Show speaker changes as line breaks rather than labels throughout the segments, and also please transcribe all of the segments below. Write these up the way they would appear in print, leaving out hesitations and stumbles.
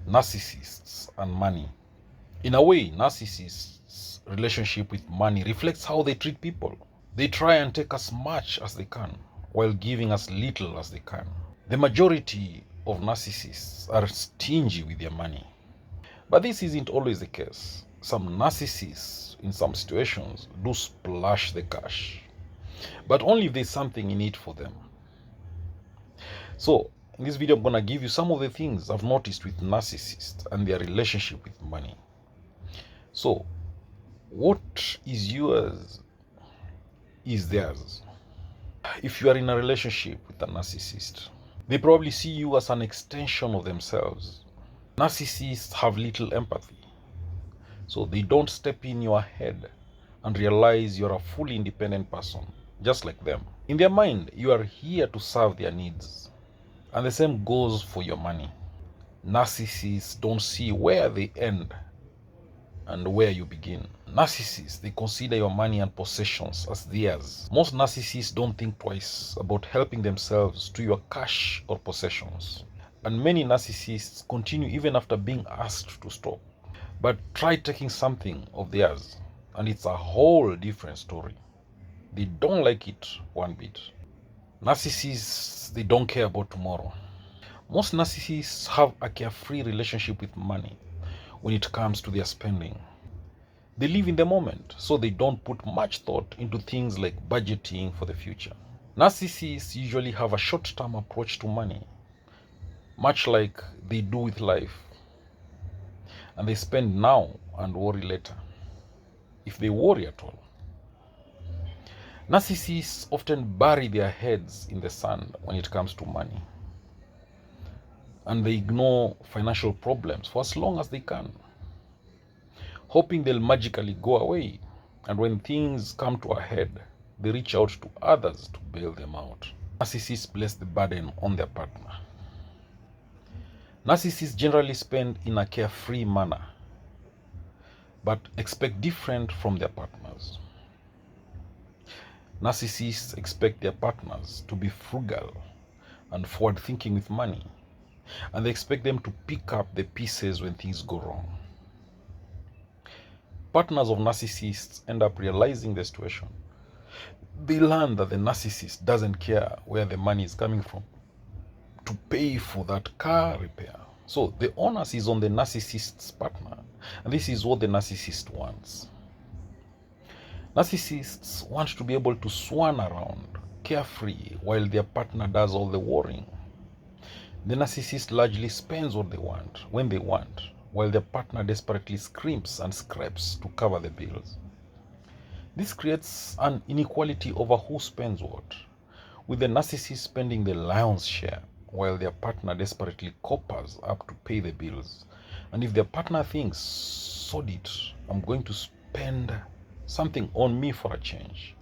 Narcissists and money. In a way, narcissists' relationship with money reflects how they treat people. They try and take as much as they can while giving as little as they can. The majority of narcissists are stingy with their money. But this isn't always the case. Some narcissists, in some situations, do splash the cash, but only if there's something in it for them. So, in this video, I'm going to give you some of the things I've noticed with narcissists and their relationship with money. So, what is yours is theirs. If you are in a relationship with a narcissist, they probably see you as an extension of themselves. Narcissists have little empathy, so they don't step in your head and realize you're a fully independent person, just like them. In their mind, you are here to serve their needs, and the same goes for your money. Narcissists don't see where they end and where you begin. Narcissists, they consider your money and possessions as theirs. Most narcissists don't think twice about helping themselves to your cash or possessions. And many narcissists continue even after being asked to stop. But try taking something of theirs, and it's a whole different story. They don't like it one bit. Narcissists, they don't care about tomorrow. Most narcissists have a carefree relationship with money when it comes to their spending. They live in the moment, so they don't put much thought into things like budgeting for the future. Narcissists usually have a short-term approach to money, much like they do with life. And they spend now and worry later, if they worry at all. Narcissists often bury their heads in the sand when it comes to money, and they ignore financial problems for as long as they can, hoping they'll magically go away. And when things come to a head, they reach out to others to bail them out. Narcissists place the burden on their partner. Narcissists generally spend in a carefree manner, but expect different from their partners. Narcissists expect their partners to be frugal and forward-thinking with money, and they expect them to pick up the pieces when things go wrong. Partners of narcissists end up realizing the situation. They learn that the narcissist doesn't care where the money is coming from to pay for that car repair. So the onus is on the narcissist's partner, and this is what the narcissist wants. Narcissists want to be able to swan around carefree while their partner does all the worrying. The narcissist largely spends what they want when they want, while their partner desperately scrimps and scrapes to cover the bills. This creates an inequality over who spends what, with the narcissist spending the lion's share, while their partner desperately coppers up to pay the bills. And if their partner thinks, sod it, I'm going to spend something on me for a change,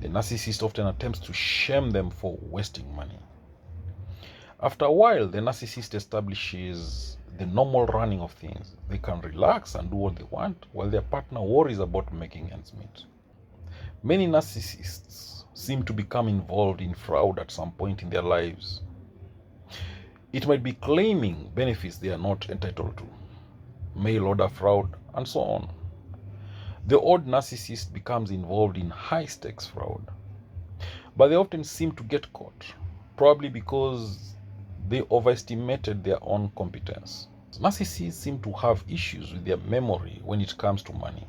the narcissist often attempts to shame them for wasting money. After a while, the narcissist establishes the normal running of things. They can relax and do what they want, while their partner worries about making ends meet. Many narcissists seem to become involved in fraud at some point in their lives. It might be claiming benefits they are not entitled to, mail order fraud, and so on. The odd narcissist becomes involved in high-stakes fraud, but they often seem to get caught, probably because they overestimated their own competence. Narcissists seem to have issues with their memory when it comes to money.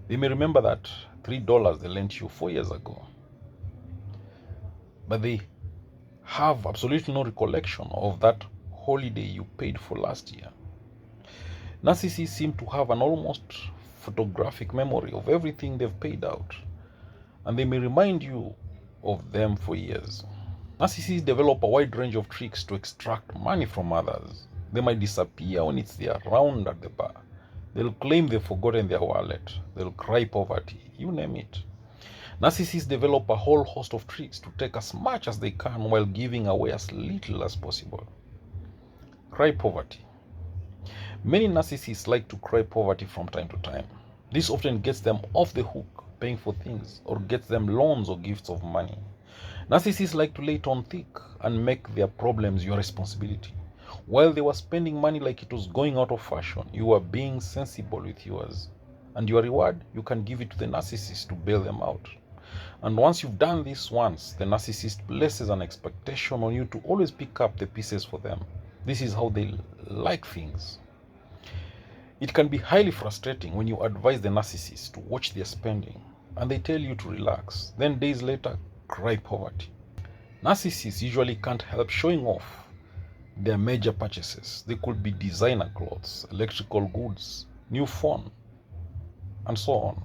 They may remember that $3 they lent you 4 years ago, but they have absolutely no recollection of that holiday you paid for last year. Narcissists seem to have an almost photographic memory of everything they've paid out, and they may remind you of them for years. Narcissists develop a wide range of tricks to extract money from others. They might disappear when it's their round at the bar. They'll claim they've forgotten their wallet. They'll cry poverty, you name it. Narcissists develop a whole host of tricks to take as much as they can while giving away as little as possible. Cry poverty. Many narcissists like to cry poverty from time to time. This often gets them off the hook paying for things, or gets them loans or gifts of money. Narcissists like to lay it on thick and make their problems your responsibility, While they were spending money like it was going out of fashion, you were being sensible with yours. And your reward, you can give it to the narcissist to bail them out. And once you've done this once, the narcissist places an expectation on you to always pick up the pieces for them. This is how they like things. It can be highly frustrating when you advise the narcissist to watch their spending and they tell you to relax. Then days later, cry poverty. Narcissists usually can't help showing off their major purchases. They could be designer clothes, electrical goods, new phone, and so on.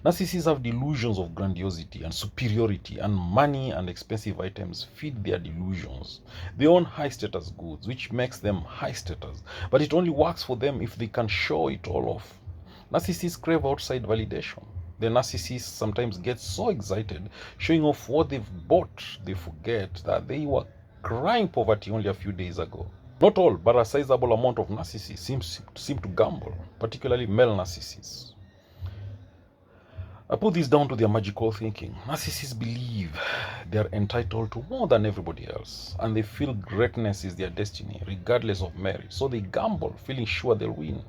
Narcissists have delusions of grandiosity and superiority, and money and expensive items feed their delusions. They own high status goods, which makes them high status, but it only works for them if they can show it all off. Narcissists crave outside validation. The narcissist sometimes gets so excited showing off what they've bought, they forget that they were crying poverty only a few days ago. Not all, but a sizable amount of narcissists seem to gamble, particularly male narcissists. I put this down to their magical thinking. Narcissists believe they are entitled to more than everybody else, and they feel greatness is their destiny, regardless of merit. So they gamble, feeling sure they'll win.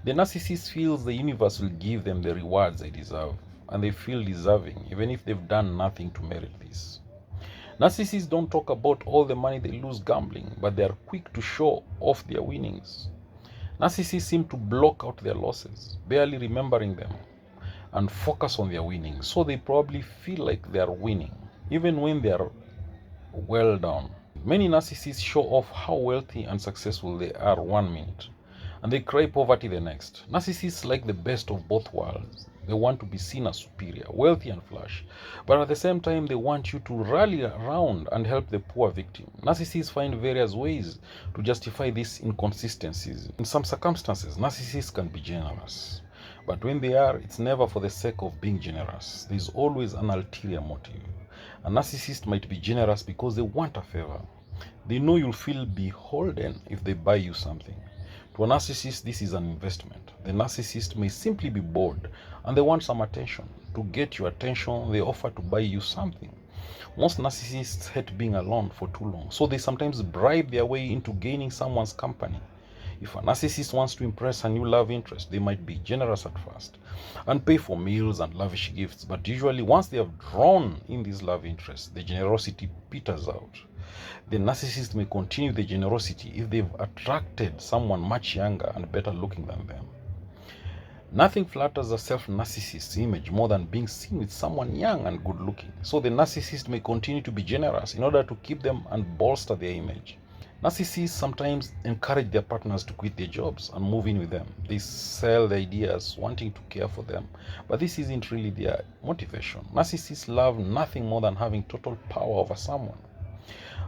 The narcissist feels the universe will give them the rewards they deserve, and they feel deserving, even if they've done nothing to merit this. Narcissists don't talk about all the money they lose gambling, but they are quick to show off their winnings. Narcissists seem to block out their losses, barely remembering them, and focus on their winnings. So they probably feel like they are winning, even when they are well down. Many narcissists show off how wealthy and successful they are 1 minute, and they cry poverty the next. Narcissists like the best of both worlds. They want to be seen as superior, wealthy and flash, but at the same time they want you to rally around and help the poor victim. Narcissists find various ways to justify these inconsistencies. In some circumstances, narcissists can be generous, but when they are, it's never for the sake of being generous. There's always an ulterior motive. A narcissist might be generous because they want a favor. They know you'll feel beholden if they buy you something. To a narcissist, this is an investment. The narcissist may simply be bored and they want some attention. To get your attention, they offer to buy you something. Most narcissists hate being alone for too long, so they sometimes bribe their way into gaining someone's company. If a narcissist wants to impress a new love interest, they might be generous at first and pay for meals and lavish gifts, but usually once they have drawn in these love interests, the generosity peters out. The narcissist may continue the generosity if they've attracted someone much younger and better looking than them. Nothing flatters a self-narcissist's image more than being seen with someone young and good looking, so the narcissist may continue to be generous in order to keep them and bolster their image. Narcissists sometimes encourage their partners to quit their jobs and move in with them. They sell the ideas, wanting to care for them, but this isn't really their motivation. Narcissists love nothing more than having total power over someone,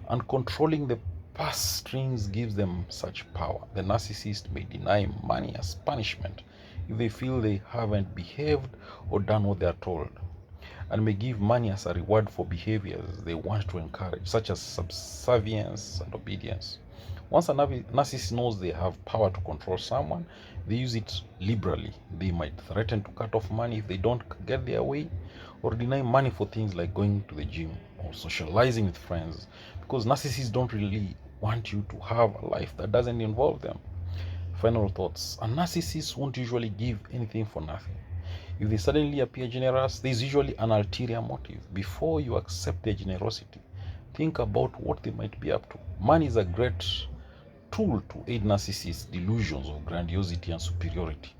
and controlling the purse strings gives them such power. The narcissist may deny money as punishment if they feel they haven't behaved or done what they are told, and may give money as a reward for behaviors they want to encourage, such as subservience and obedience. Once a narcissist knows they have power to control someone, they use it liberally. They might threaten to cut off money if they don't get their way, or deny money for things like going to the gym or socializing with friends, because narcissists don't really want you to have a life that doesn't involve them. Final thoughts. A narcissist won't usually give anything for nothing. If they suddenly appear generous, there is usually an ulterior motive. Before you accept their generosity, think about what they might be up to. Money is a great tool to aid narcissists' delusions of grandiosity and superiority.